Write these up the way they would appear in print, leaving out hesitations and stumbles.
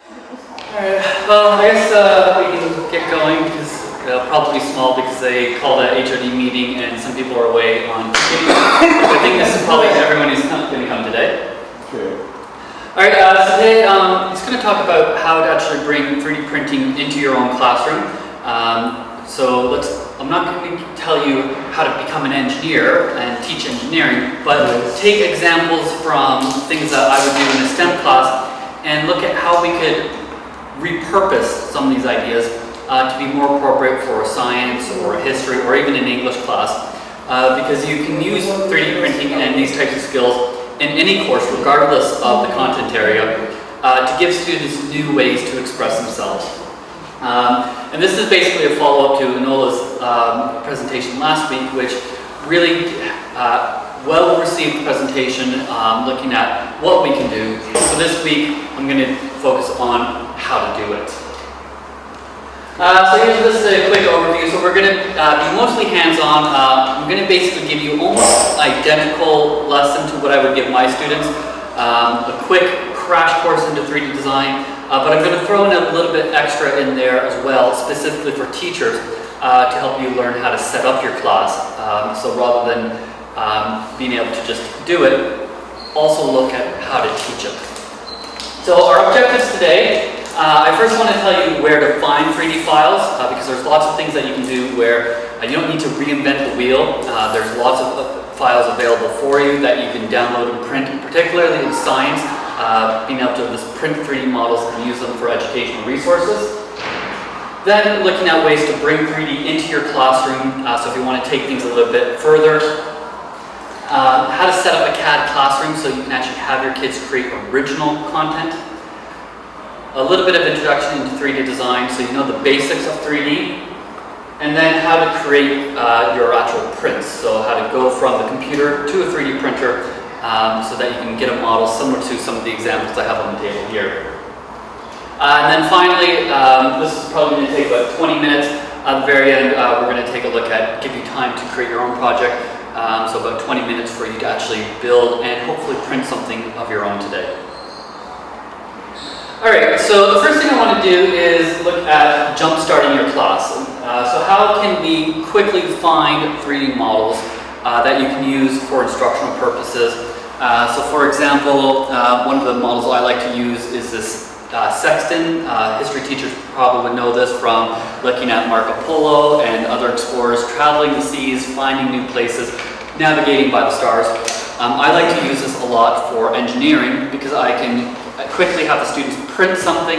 Alright, well, I guess we can get going because it'll probably be small because they called a HOD meeting and some people are away on vacation. I think this is probably everyone who's going to come today. Okay. Alright, so today I'm just going to talk about how to actually bring 3D printing into your own classroom. I'm not going to tell you how to become an engineer and teach engineering, but take examples from things that I would do in a STEM class and look at how we could repurpose some of these ideas to be more appropriate for science or history or even an English class, because you can use 3D printing and these types of skills in any course regardless of the content area to give students new ways to express themselves. And this is basically a follow-up to Enola's presentation last week, which really well-received presentation looking at what we can do. So this week I'm going to focus on how to do it. So here's just a quick overview. So we're going to be mostly hands-on. I'm going to basically give you almost identical lesson to what I would give my students. A quick crash course into 3D design, but I'm going to throw in a little bit extra in there as well, specifically for teachers to help you learn how to set up your class. So rather than being able to just do it, also look at how to teach it. So our objectives today, I first want to tell you where to find 3D files, because there's lots of things that you can do where you don't need to reinvent the wheel. There's lots of files available for you that you can download and print, particularly in science, being able to just print 3D models and use them for educational resources. Then looking at ways to bring 3D into your classroom, so if you want to take things a little bit further. How to set up a CAD classroom so you can actually have your kids create original content. A little bit of introduction into 3D design so you know the basics of 3D. And then how to create your actual prints. So how to go from the computer to a 3D printer so that you can get a model similar to some of the examples I have on the table here. And then finally, this is probably going to take about 20 minutes. At the very end, we're going to take a look at, give you time to create your own project. So about 20 minutes for you to actually build and hopefully print something of your own today. Alright, so the first thing I want to do is look at jump-starting your class. So how can we quickly find 3D models that you can use for instructional purposes? So for example, one of the models I like to use is this sextant. History teachers probably would know this from looking at Marco Polo and other explorers traveling the seas, finding new places, navigating by the stars. I like to use this a lot for engineering because I can quickly have the students print something.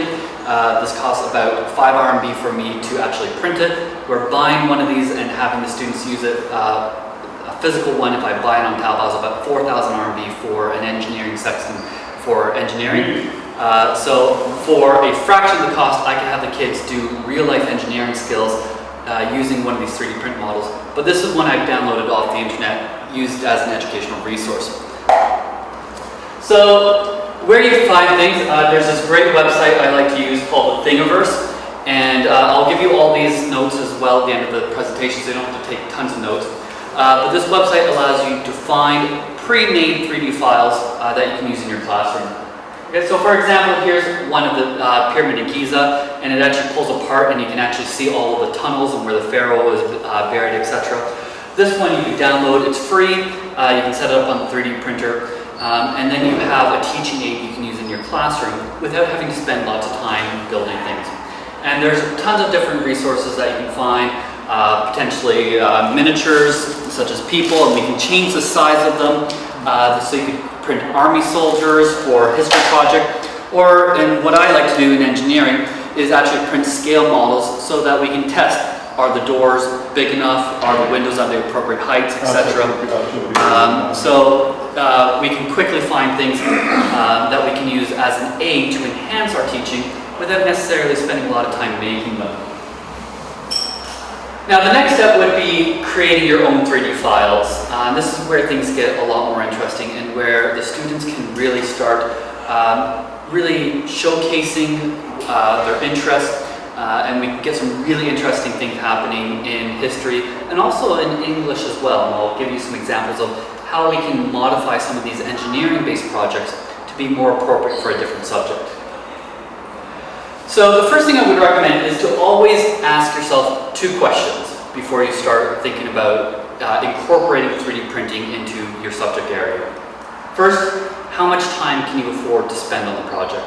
This costs about 5 RMB for me to actually print it. We're buying one of these and having the students use it. A physical one, if I buy it on Taobao, is about 4,000 RMB for an engineering sextant for engineering. So for a fraction of the cost, I can have the kids do real-life engineering skills using one of these 3D print models. But this is one I downloaded off the internet, used as an educational resource. So where do you find things? There's this great website I like to use called the Thingiverse, and I'll give you all these notes as well at the end of the presentation, so you don't have to take tons of notes. But this website allows you to find pre-made 3D files that you can use in your classroom. Okay, so for example, here's one of the Pyramid of Giza, and it actually pulls apart and you can actually see all of the tunnels and where the pharaoh is buried, etc. This one you can download, it's free, you can set it up on the 3D printer, and then you have a teaching aid you can use in your classroom without having to spend lots of time building things. And there's tons of different resources that you can find, potentially miniatures such as people, and we can change the size of them, so you can print army soldiers for history project, and what I like to do in engineering is actually print scale models so that we can test, are the doors big enough, are the windows at the appropriate heights, etc. So we can quickly find things that we can use as an aid to enhance our teaching without necessarily spending a lot of time making them. Now the next step would be creating your own 3D files. This is where things get a lot more interesting and where the students can really start really showcasing their interest, and we can get some really interesting things happening in history and also in English as well. And I'll give you some examples of how we can modify some of these engineering-based projects to be more appropriate for a different subject. So the first thing I would recommend is to always ask yourself 2 questions before you start thinking about incorporating 3D printing into your subject area. First, how much time can you afford to spend on the project?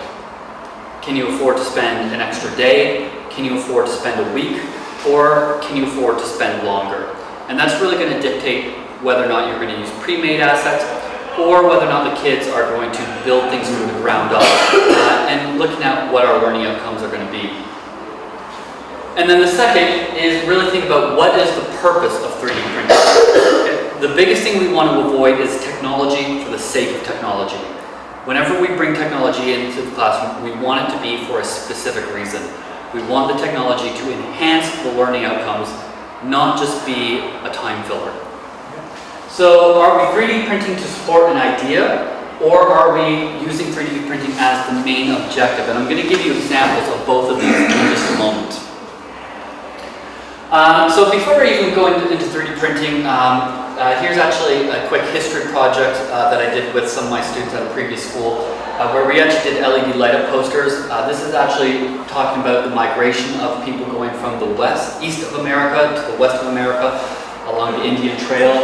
Can you afford to spend an extra day? Can you afford to spend a week? Or can you afford to spend longer? And that's really going to dictate whether or not you're going to use pre-made assets or whether or not the kids are going to build things from the ground up and looking at what our learning outcomes are going to be. And then the second is really think about what is the purpose of 3D printing. Okay? The biggest thing we want to avoid is technology for the sake of technology. Whenever we bring technology into the classroom, we want it to be for a specific reason. We want the technology to enhance the learning outcomes, not just be a time filler. So are we 3D printing to support an idea, or are we using 3D printing as the main objective? And I'm going to give you examples of both of these in just a moment. So before we even go into 3D printing, here's actually a quick history project that I did with some of my students at a previous school, where we actually did LED light-up posters. This is actually talking about the migration of people going from the east of America to the west of America along the Indian Trail,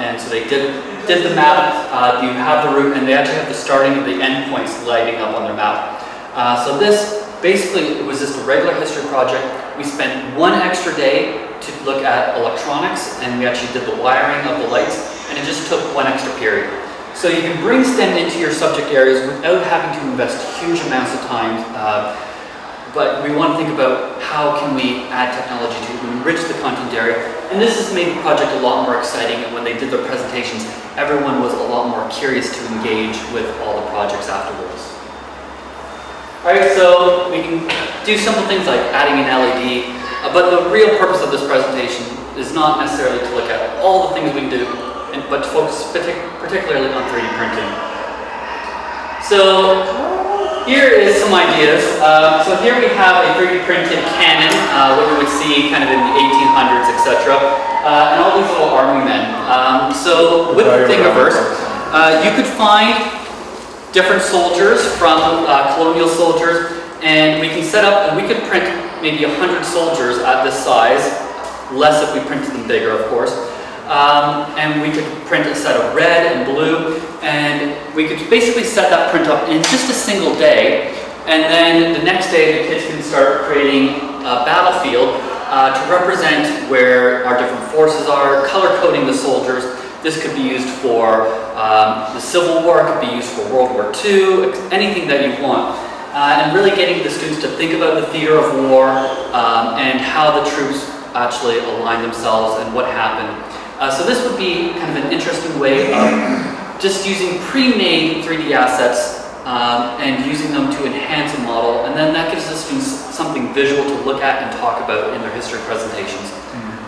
and so they did the map. You have the route, and they actually have the starting and the end points lighting up on their map. So this basically was just a regular history project. We spent 1 extra day to look at electronics, and we actually did the wiring of the lights, and it just took 1 extra period. So you can bring STEM into your subject areas without having to invest huge amounts of time, but we want to think about how can we add technology to enrich the content area. And this has made the project a lot more exciting, and when they did their presentations, everyone was a lot more curious to engage with all the projects afterwards. Alright, so we can do simple things like adding an LED, but the real purpose of this presentation is not necessarily to look at all the things we can do, but to focus particularly on 3D printing. So here is some ideas. So here we have a 3D printed cannon, what you would see kind of in the 1800s, etc. And all these little army men. So with the Thingiverse, you could find different soldiers from colonial soldiers, and we can set up, and we could print maybe 100 soldiers at this size, less if we printed them bigger, of course. And we could print a set of red and blue, and we could basically set that print up in just a single day, and then the next day the kids can start creating a battlefield to represent where our different forces are, color coding the soldiers. This could be used for the Civil War, it could be used for World War II, anything that you want. And really getting the students to think about the theater of war and how the troops actually align themselves and what happened. So this would be kind of an interesting way of just using pre-made 3D assets and using them to enhance a model, and then that gives the students something visual to look at and talk about in their history presentations.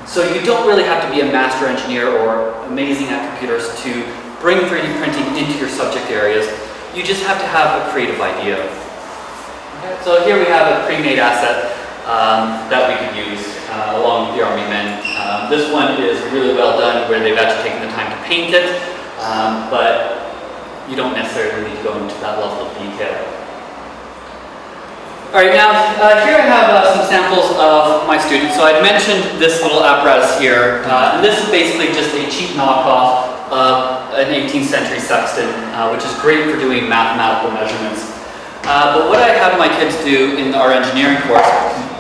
So you don't really have to be a master engineer or amazing at computers to bring 3D printing into your subject areas. You just have to have a creative idea. So here we have a pre-made asset that we could use along with the Army men. This one is really well done, where they've actually taken the time to paint it, but you don't necessarily need to go into that level of detail. Alright, now here I have some samples of my students. So I mentioned this little apparatus here, and this is basically just a cheap knockoff of an 18th century sextant, which is great for doing mathematical measurements. But what I had my kids do in our engineering course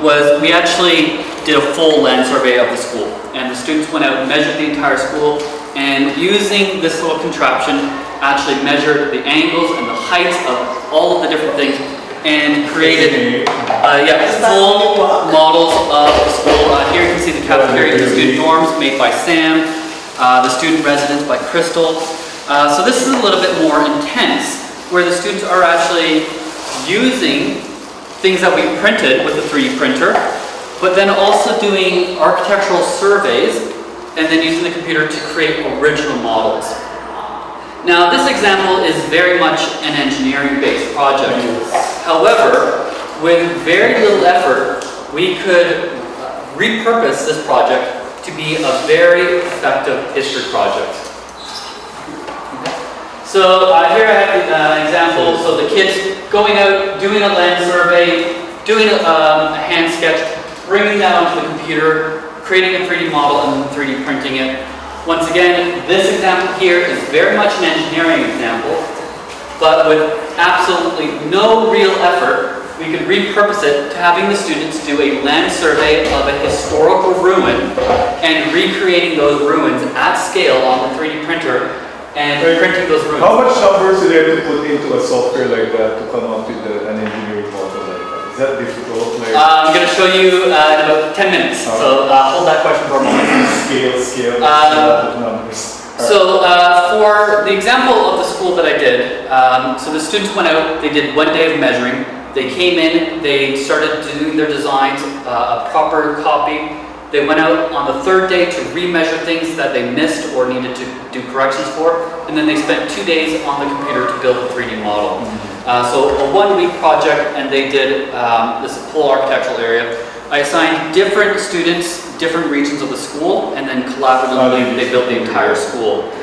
was we actually did a full land survey of the school, and the students went out and measured the entire school, and using this little contraption actually measured the angles and the heights of all of the different things and created full models of the school. Here you can see the cafeteria and the student dorms made by Sam, the student residence by Crystal. So this is a little bit more intense, where the students are actually using things that we printed with the 3D printer, but then also doing architectural surveys and then using the computer to create original models. Now this example is very much an engineering-based project. However, with very little effort, we could repurpose this project to be a very effective history project. So here I have an example. So the kids going out, doing a land survey, doing a hand sketch, bringing that onto the computer, creating a 3D model, and then 3D printing it. Once again, this example here is very much an engineering example, but with absolutely no real effort, we could repurpose it to having the students do a land survey of a historical ruin and recreating those ruins at scale on the 3D printer and printing those ruins. How much numbers do they have to put into a software like that to come up with an engineering model like that? Is that difficult? Like, I'm going to show you in about 10 minutes, so hold that question for a moment. Scale, numbers. So for the example of the school that I did, so the students went out, they did 1 day of measuring, they came in, they started doing their designs, a proper copy. They went out on the 3rd day to remeasure things that they missed or needed to do corrections for, and then they spent 2 days on the computer to build a 3D model. So a 1-week project, and they did this whole architectural area. I assigned different students, different regions of the school, and then collaboratively they built the entire school.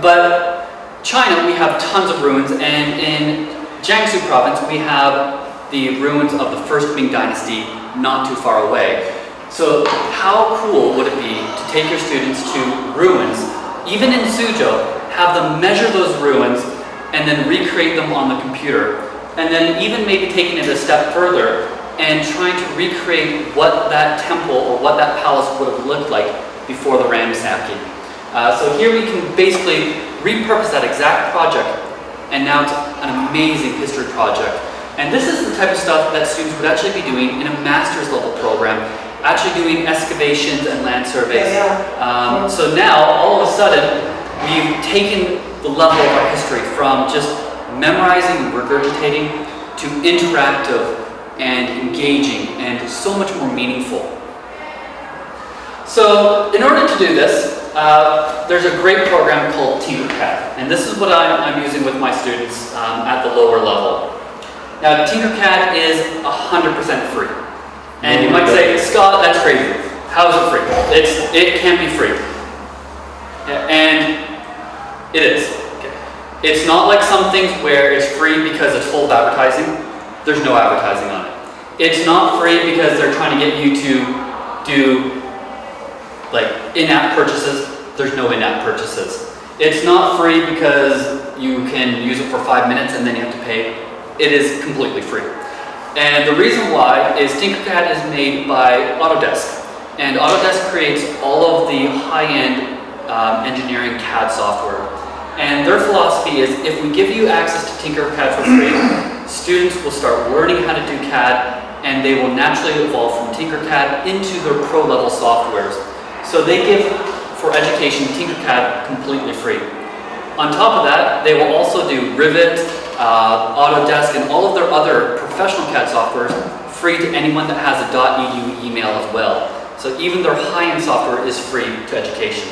But China, we have tons of ruins, and in Jiangsu province, we have the ruins of the First Ming Dynasty not too far away. So how cool would it be to take your students to ruins, even in Suzhou, have them measure those ruins, and then recreate them on the computer, and then even maybe taking it a step further, and trying to recreate what that temple or what that palace would have looked like before the ransacking. So here we can basically repurpose that exact project, and now it's an amazing history project. And this is the type of stuff that students would actually be doing in a master's level program, actually doing excavations and land surveys. So now, all of a sudden, we've taken the level of our history from just memorizing and regurgitating to interactive and engaging and so much more meaningful. So in order to do this, there's a great program called Tinkercad, and this is what I'm using with my students at the lower level. Now Tinkercad is 100% free, and you might say, Scott, that's crazy. How is it free? It can't be free, and it is. It's not like some things where it's free because it's full of advertising. There's no advertising on it. It's not free because they're trying to get you to do like in-app purchases. There's no in-app purchases. It's not free because you can use it for 5 minutes and then you have to pay. It is completely free. And the reason why is Tinkercad is made by Autodesk. And Autodesk creates all of the high-end engineering CAD software. And their philosophy is if we give you access to Tinkercad for free, students will start learning how to do CAD, and they will naturally evolve from Tinkercad into their pro-level softwares. So they give, for education, Tinkercad completely free. On top of that, they will also do Rivet, Autodesk, and all of their other professional CAD softwares free to anyone that has a .edu email as well. So even their high-end software is free to education.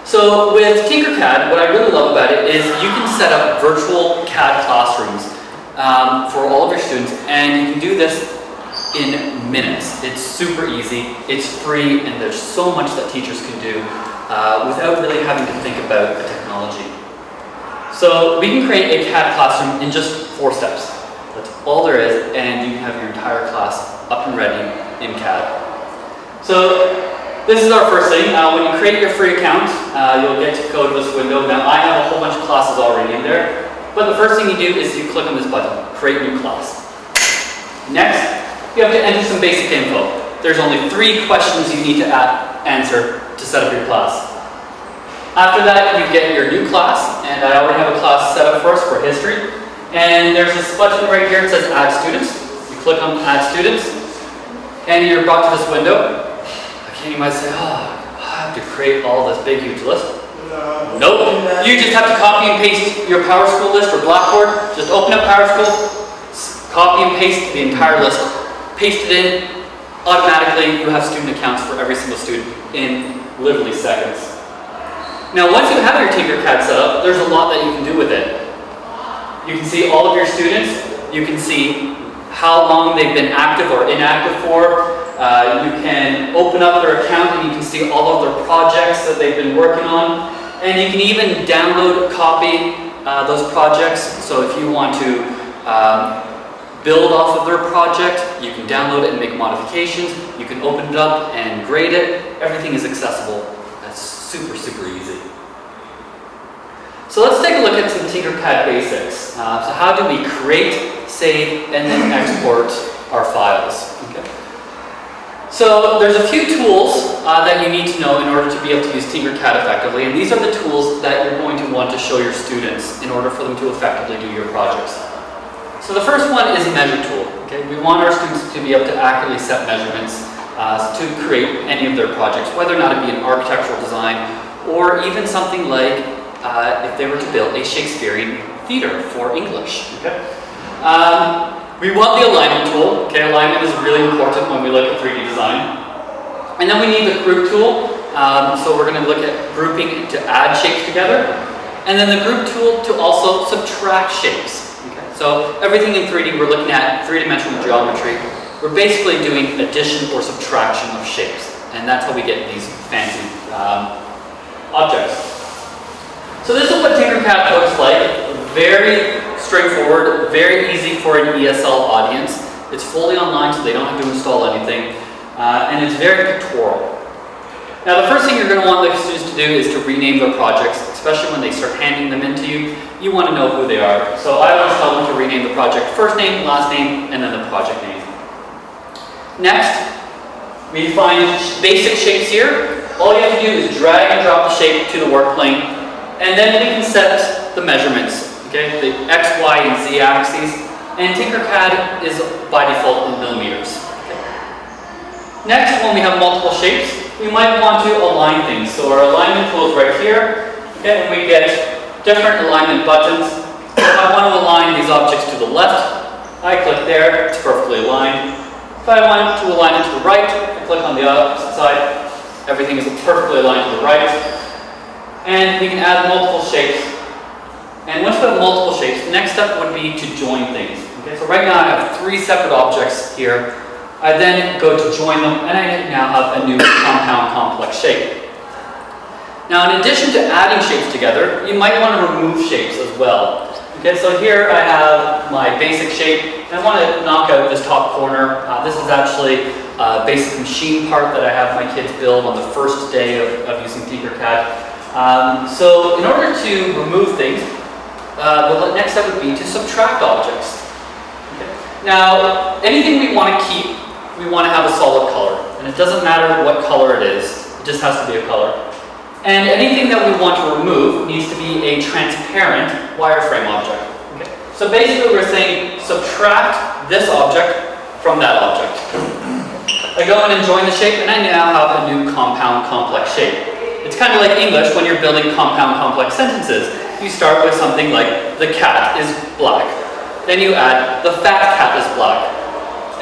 So with Tinkercad, what I really love about it is you can set up virtual CAD classrooms for all of your students, and you can do this in minutes. It's super easy, it's free, and there's so much that teachers can do without really having to think about the technology. So we can create a CAD classroom in just 4 steps. That's all there is, and you can have your entire class up and ready in CAD. So this is our first thing. When you create your free account, you'll get to go to this window. Now I have a whole bunch of classes already in there, but the first thing you do is you click on this button, Create New Class. Next, you have to enter some basic info. There's only 3 questions you need to answer to set up your class. After that, you get your new class, and I already have a class set up for us for history. And there's this button right here that says Add Students. You click on Add Students, and you're brought to this window. You might say, oh, I have to create all this big huge list. Nope. You just have to copy and paste your PowerSchool list or Blackboard. Just open up PowerSchool, copy and paste the entire list, paste it in. Automatically, you have student accounts for every single student in literally seconds. Now, once you have your Tinkercad set up, there's a lot that you can do with it. You can see all of your students. You can see how long they've been active or inactive for. You can open up their account and you can see all of their projects that they've been working on. And you can even download, copy those projects. So if you want to build off of their project, you can download it and make modifications, you can open it up and grade it, everything is accessible. That's super, super easy. So let's take a look at some Tinkercad basics. So how do we create, save, and then export our files? Okay. So there's a few tools that you need to know in order to be able to use Tinkercad effectively, and these are the tools that you're going to want to show your students in order for them to effectively do your projects. So the first one is a measure tool. Okay? We want our students to be able to accurately set measurements to create any of their projects, whether or not it be an architectural design or even something like if they were to build a Shakespearean theater for English. Okay? We want the alignment tool. Okay, alignment is really important when we look at 3D design. And then we need the group tool. So we're going to look at grouping to add shapes together. And then the group tool to also subtract shapes. Okay? So everything in 3D, we're looking at three-dimensional geometry. We're basically doing addition or subtraction of shapes. And that's how we get these fancy objects. So this is what Tinkercad looks like. Very straightforward, very easy for an ESL audience. It's fully online, so they don't have to install anything. And it's very pictorial. Now the first thing you're going to want the students to do is to rename their projects, especially when they start handing them into you. You want to know who they are. So I always tell them to rename the project first name, last name, and then the project name. Next, we find basic shapes here. All you have to do is drag and drop the shape to the work plane, and then we can set the measurements. Okay, the X, Y, and Z axes, and Tinkercad is by default in millimeters. Okay. Next, when we have multiple shapes, we might want to align things. So our alignment tool is right here, okay, and we get different alignment buttons. So if I want to align these objects to the left, I click there, it's perfectly aligned. If I want to align it to the right, I click on the opposite side, everything is perfectly aligned to the right. And we can add multiple shapes. And once we have multiple shapes, the next step would be to join things. Okay, so right now I have 3 separate objects here. I then go to join them, and I now have a new compound complex shape. Now in addition to adding shapes together, you might want to remove shapes as well. Okay, so here I have my basic shape, and I want to knock out this top corner. This is actually a basic machine part that I have my kids build on the first day of using Tinkercad. So in order to remove things, the next step would be to subtract objects. Okay. Now, anything we want to keep, we want to have a solid color. And it doesn't matter what color it is, it just has to be a color. And anything that we want to remove needs to be a transparent wireframe object. Okay. So basically we're saying subtract this object from that object. I go in and join the shape, and I now have a new compound complex shape. It's kind of like English when you're building compound complex sentences. You start with something like, the cat is black. Then you add, the fat cat is black.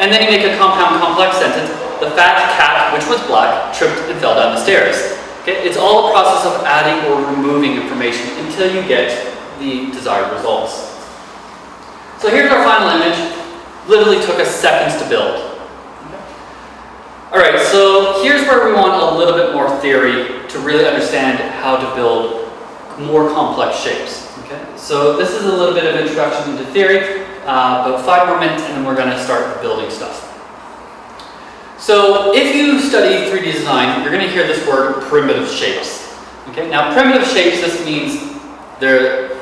And then you make a compound complex sentence, the fat cat, which was black, tripped and fell down the stairs. Okay? It's all a process of adding or removing information until you get the desired results. So here's our final image. Literally took us seconds to build. Okay. All right, so here's where we want a little bit more theory to really understand how to build more complex shapes. Okay? So this is a little bit of introduction into theory, about 5 more minutes, and then we're going to start building stuff. So if you study 3D design, you're going to hear this word primitive shapes. Okay? Now primitive shapes, this means they're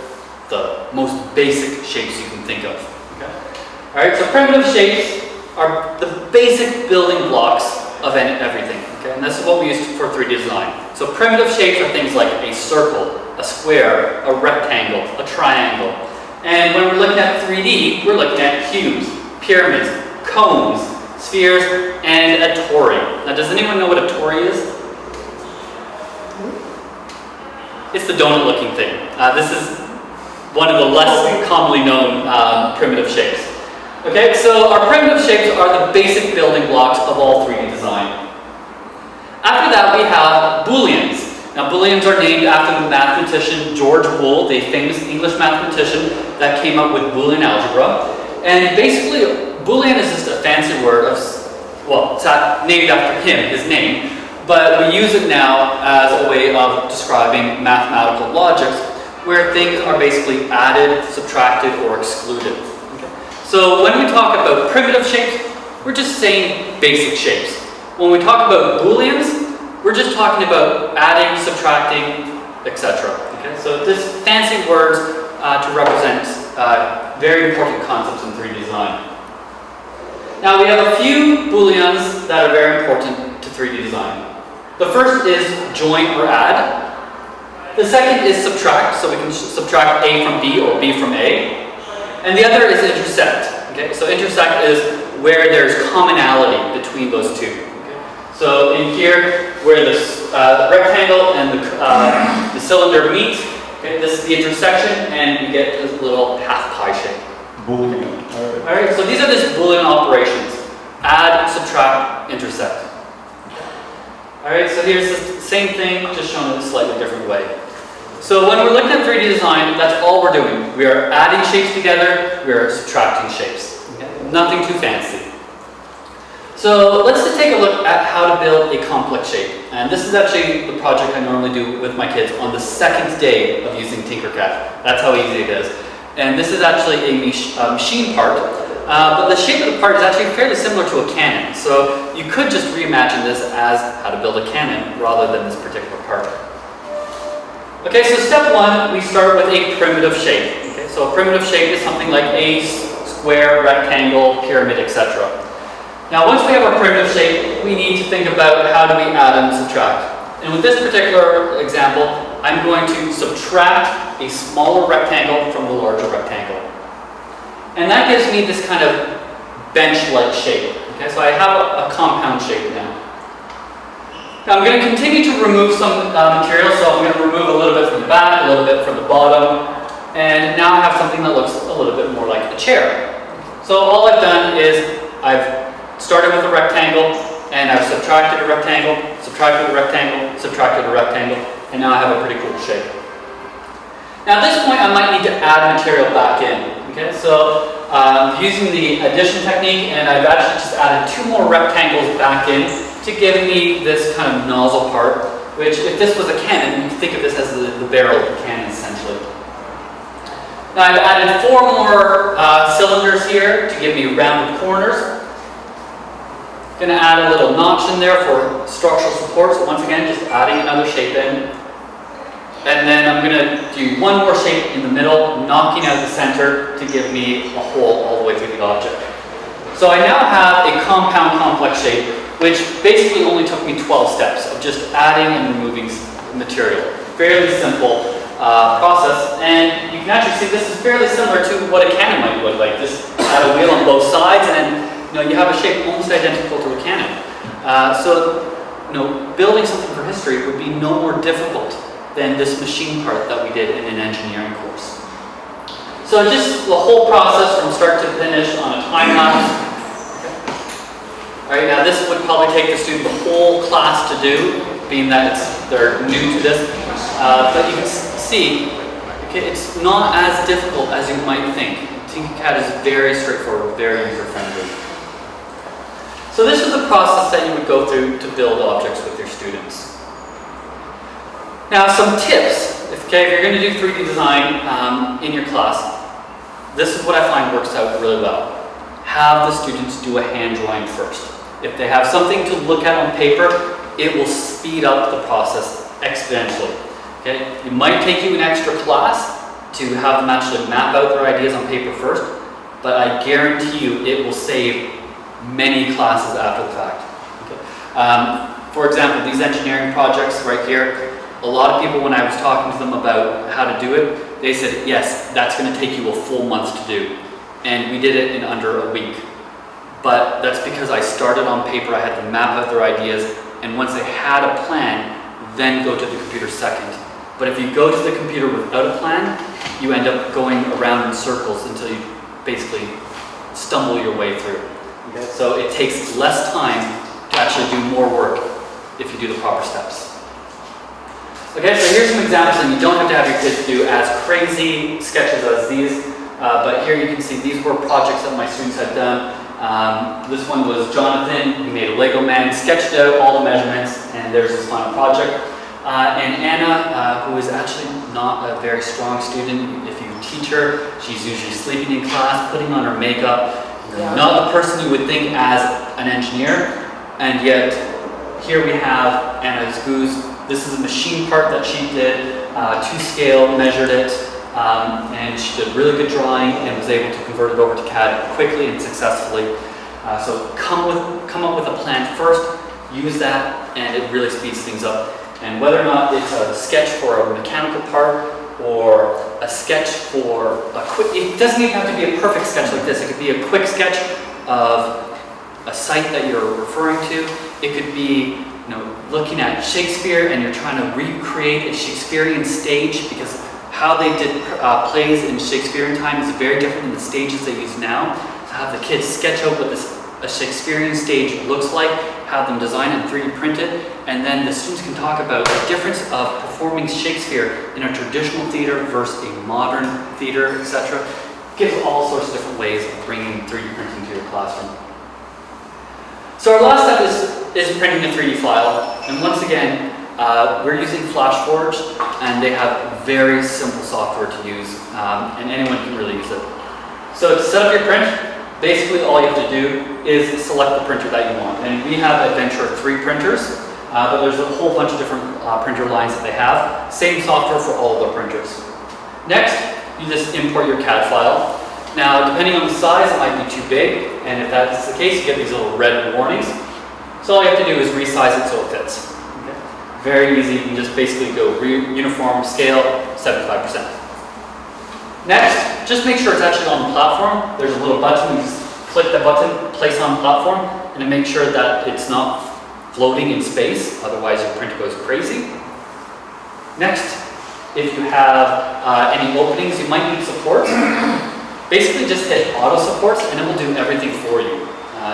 the most basic shapes you can think of. Okay? All right, so primitive shapes are the basic building blocks of everything. Okay? And this is what we use for 3D design. So primitive shapes are things like a circle, a square, a rectangle, a triangle. And when we're looking at 3D, we're looking at cubes, pyramids, cones, spheres, and a tori. Now, does anyone know what a tori is? It's the donut-looking thing. This is one of the less commonly known primitive shapes. Okay, so our primitive shapes are the basic building blocks of all 3D design. After that, we have Booleans. Now, Booleans are named after the mathematician George Boole, the famous English mathematician that came up with Boolean algebra. And basically, Boolean is just a fancy word of, well, it's not named after him, his name, but we use it now as a way of describing mathematical logics where things are basically added, subtracted, or excluded. Okay. So when we talk about primitive shapes, we're just saying basic shapes. When we talk about Booleans, we're just talking about adding, subtracting, etc. Okay? So just fancy words to represent very important concepts in 3D design. Now we have a few Booleans that are very important to 3D design. The first is join or add. The second is subtract, so we can subtract A from B or B from A. And the other is intersect. Okay? So intersect is where there's commonality between those two. Okay? So in here, where this rectangle and the cylinder meet, okay, this is the intersection, and you get this little half pie shape. Boolean. All right, so these are just Boolean operations. Add, subtract, intersect. All right, so here's the same thing, just shown in a slightly different way. So when we're looking at 3D design, that's all we're doing. We are adding shapes together, we are subtracting shapes. Okay? Nothing too fancy. So let's just take a look at how to build a complex shape. And this is actually the project I normally do with my kids on the second day of using Tinkercad. That's how easy it is. And this is actually a machine part, but the shape of the part is actually fairly similar to a cannon. So you could just reimagine this as how to build a cannon rather than this particular part. Okay, so step one, we start with a primitive shape. Okay, so a primitive shape is something like a square, rectangle, pyramid, etc. Now once we have our primitive shape, we need to think about how do we add and subtract. And with this particular example, I'm going to subtract a smaller rectangle from the larger rectangle. And that gives me this kind of bench-like shape. Okay, so I have a compound shape now. Now I'm going to continue to remove some material, so I'm going to remove a little bit from the back, a little bit from the bottom, and now I have something that looks a little bit more like a chair. So all I've done is I've started with a rectangle, and I've subtracted a rectangle, subtracted a rectangle, subtracted a rectangle, and now I have a pretty cool shape. Now at this point I might need to add material back in. Okay, so using the addition technique, and I've actually just added 2 more rectangles back in to give me this kind of nozzle part, which if this was a cannon, you can think of this as the barrel of a cannon essentially. Now I've added 4 more cylinders here to give me rounded corners. Going to add a little notch in there for structural support, so once again just adding another shape in. And then I'm going to do 1 more shape in the middle, knocking out the center to give me a hole all the way through the object. So I now have a compound complex shape, which basically only took me 12 steps of just adding and removing material. Fairly simple process, and you can actually see this is fairly similar to what a cannon might look like. Just add a wheel on both sides, and then you have a shape almost identical to a cannon. So building something for history would be no more difficult than this machine part that we did in an engineering course. So just the whole process from start to finish on a time lapse. All right, now this would probably take the student the whole class to do, being that they're new to this. But you can see, okay, it's not as difficult as you might think. Tinkercad is very straightforward, very user-friendly. So this is the process that you would go through to build objects with your students. Now some tips, if you're going to do 3D design in your class, this is what I find works out really well. Have the students do a hand drawing first. If they have something to look at on paper, it will speed up the process exponentially. Okay? It might take you an extra class to have them actually map out their ideas on paper first, but I guarantee you it will save many classes after the fact. Okay? For example, these engineering projects right here, a lot of people, when I was talking to them about how to do it, they said, yes, that's going to take you a full month to do. And we did it in under a week. But that's because I started on paper, I had to map out their ideas, and once they had a plan, then go to the computer second. But if you go to the computer without a plan, you end up going around in circles until you basically stumble your way through. Okay? So it takes less time to actually do more work if you do the proper steps. Okay, so here's some examples, and you don't have to have your kids do as crazy sketches as these, but here you can see these were projects that my students had done. This one was Jonathan. He made a Lego man, sketched out all the measurements, and there's his final project. And Anna, who is actually not a very strong student, if you teacher. She's usually sleeping in class, putting on her makeup. Yeah. Not the person you would think as an engineer. And yet, here we have Anna's goose. This is a machine part that she did to scale, measured it, and she did really good drawing and was able to convert it over to CAD quickly and successfully. So come up with a plan first, use that, and it really speeds things up. And whether or not it's a sketch for a mechanical part or a sketch for a quick, it doesn't even have to be a perfect sketch like this. It could be a quick sketch of a site that you're referring to. It could be, looking at Shakespeare and you're trying to recreate a Shakespearean stage, because how they did plays in Shakespearean time is very different than the stages they use now. So have the kids sketch out what a Shakespearean stage looks like, have them design and 3D print it, and then the students can talk about the difference of performing Shakespeare in a traditional theater versus a modern theater, etc. Gives all sorts of different ways of bringing 3D printing to your classroom. So our last step is printing a 3D file, and once again, we're using FlashForge, and they have very simple software to use, and anyone can really use it. So to set up your print, basically all you have to do is select the printer that you want. And we have Adventure 3 printers, but there's a whole bunch of different printer lines that they have. Same software for all of their printers. Next, you just import your CAD file. Now, depending on the size, it might be too big, and if that's the case, you get these little red warnings. So all you have to do is resize it so it fits. Okay? Very easy. You can just basically go uniform scale 75%. Next, just make sure it's actually on the platform. There's a little button. You just click the button, place on platform, and then make sure that it's not floating in space. Otherwise, your printer goes crazy. Next, if you have any openings, you might need support. Basically, just hit auto supports, and it will do everything for you.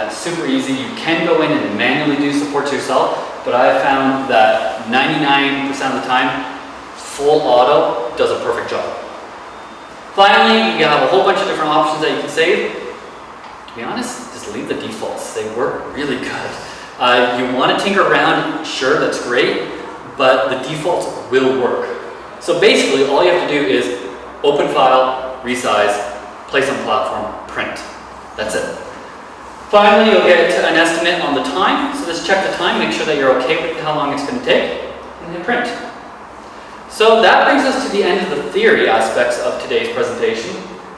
It's super easy. You can go in and manually do supports yourself, but I have found that 99% of the time, full auto does a perfect job. Finally, you have a whole bunch of different options that you can save. To be honest, just leave the defaults. They work really good. You want to tinker around, sure, that's great, but the defaults will work. So basically, all you have to do is open file, resize, place on platform, print. That's it. Finally, you'll get an estimate on the time. So just check the time, make sure that you're okay with how long it's going to take, and then print. So that brings us to the end of the theory aspects of today's presentation.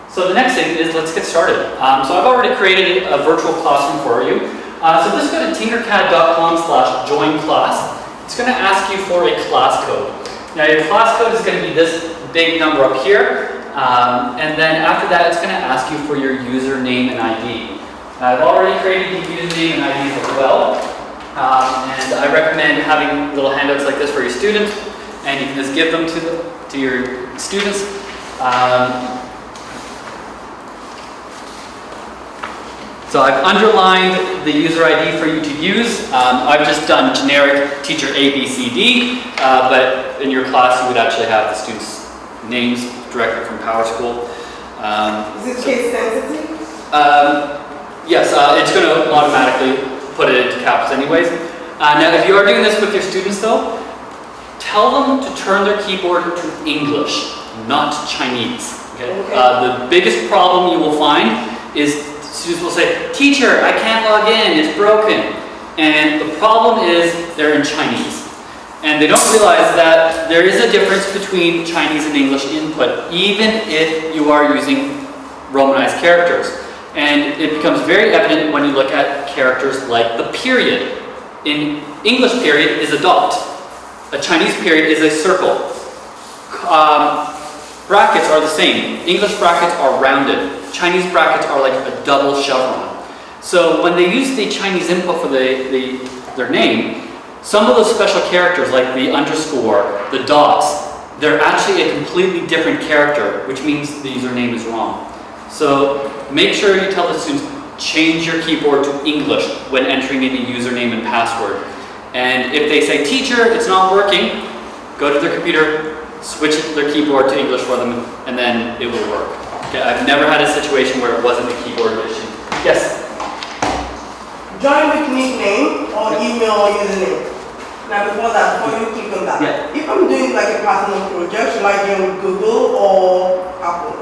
So the next thing is, let's get started. So I've already created a virtual classroom for you. So just go to tinkercad.com/join-class. It's going to ask you for a class code. Now your class code is going to be this big number up here. And then after that, it's going to ask you for your username and ID. I've already created the username and ID as well. And I recommend having little handouts like this for your students. And you can just give them to your students. So I've underlined the user ID for you to use. I've just done generic teacher A, B, C, D, but in your class you would actually have the students' names directly from PowerSchool. Is it case sensitive? Yes, it's going to automatically put it into caps anyways. Now if you are doing this with your students though, tell them to turn their keyboard to English, not Chinese. Okay? The biggest problem you will find is students will say, "Teacher, I can't log in, it's broken." And the problem is they're in Chinese. And they don't realize that there is a difference between Chinese and English input, even if you are using Romanized characters. And it becomes very evident when you look at characters like the period. In English, period is a dot. A Chinese period is a circle. Brackets are the same. English brackets are rounded. Chinese brackets are like a double chevron. So when they use the Chinese input for their name, some of those special characters like the underscore, the dots, they're actually a completely different character, which means the username is wrong. So make sure you tell the students, change your keyboard to English when entering in a username and password. And if they say, "Teacher, it's not working," go to their computer, switch their keyboard to English for them, and then it will work. Okay, I've never had a situation where it wasn't a keyboard issue. Yes? Join with nickname or email or username. Now before that, before you click on that, Yeah. if I'm doing like a personal project, should I join with Google or Apple?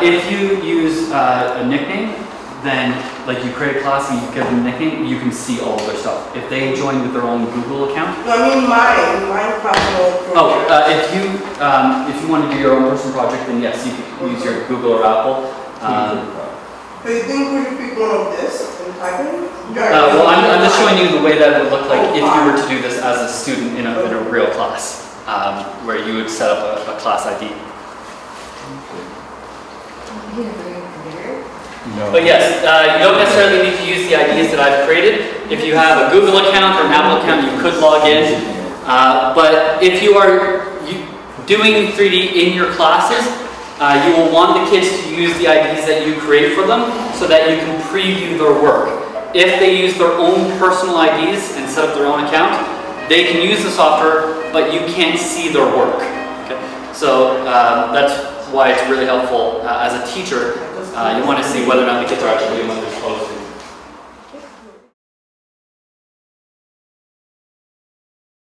If you use a nickname, then like you create a class and you give them a nickname, you can see all of their stuff. If they join with their own Google account. No, I mean mine personal project. Oh, if you want to do your own personal project, then yes, you can use your Google or Apple. So you think we should pick one of this and type it? Well, I'm just showing you the way that it would look like if you were to do this as a student in a real class, where you would set up a class ID. No. But yes, you don't necessarily need to use the IDs that I've created. If you have a Google account or an Apple account, you could log in. But if you are doing 3D in your classes, you will want the kids to use the IDs that you create for them so that you can preview their work. If they use their own personal IDs and set up their own account, they can use the software, but you can't see their work. Okay? So that's why it's really helpful as a teacher. You want to see whether or not the kids are actually doing what they're supposed to.